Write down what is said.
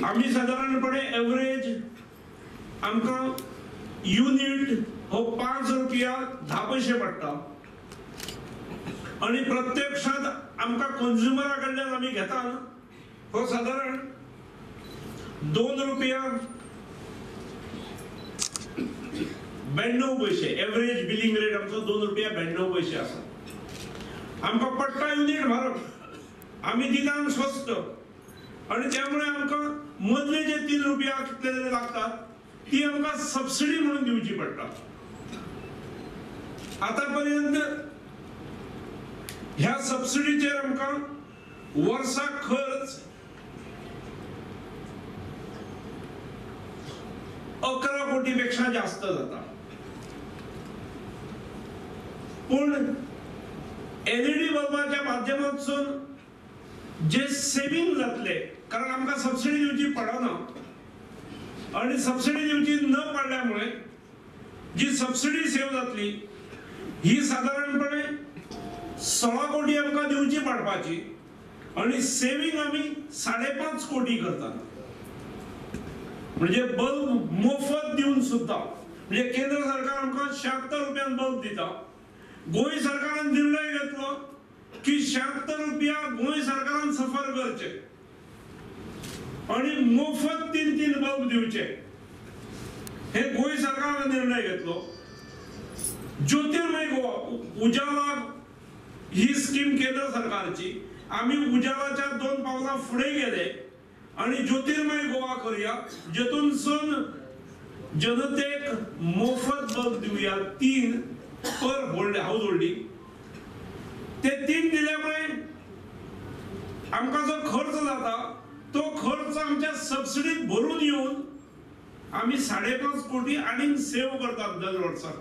आम्ही साधारणपणे एव्हरेज आमका युनिट हो 5 रुपया 10 पैसे पडटा आणि प्रत्यक्षात आमका कंज्युमरा कडल्यान आम्ही घेता हो साधारण 2 रुपया 92 पैसे एव्हरेज बिलिंग रेट आमचो 2 रुपया 92 पैसे आसा। आमका पडटा युनिट म्हारग, आम्ही दिता स्वस्त आणि त्यामुळे आमका मधले जे 3 रुपया कितले लागतात ती आमका सबसिडी म्हणून दिवची पडटा। आतापर्यंत ह्या सबसिडीचेर आमका वर्साक खर्च 11 कोटी पेक्षा जास्त जाता, पण एलईडी बल्बाच्या माध्यमातून जे सेविंग जातले, कारण आमका सबसिडी दिवची पडना आणि सबसिडी दिवची न पडल्यामुळे जी सबसिडी सेव जातली ही साधारणपणे 16 कोटी आमका दिवची पडपाची आणि सेविंग आम्ही 5.5 कोटी करतात। म्हणजे बल्ब मोफत देऊन सुद्धा, म्हणजे केंद्र सरकार आमका 76 रुपयान बल्ब दिता, गोंय सरकारान निर्णय घेतलो की 76 रुपया गोंय सरकारान सफर करचे आणि मोफत 3 बल्ब दिवचे, हे गोंय सरकारान निर्णय घेतलो। ज्योतिर्मय गोवा उजाला ही स्कीम केंद्र सरकारची, आम्ही उजालाच्या 2 पावला पुढे गेले आणि ज्योतिर्मय गोवा करूया, जेतून सून जनतेक मोफत बल्ब दिवया 3 पर हाऊस होल्डिंग। ते 3 दिल्यामुळे आमका जो खर्च जाता तो खर्च आमच्या सबसिडीत भरून येऊन आम्ही 5.5 कोटी आणि सेव करतात दर वर्षाक।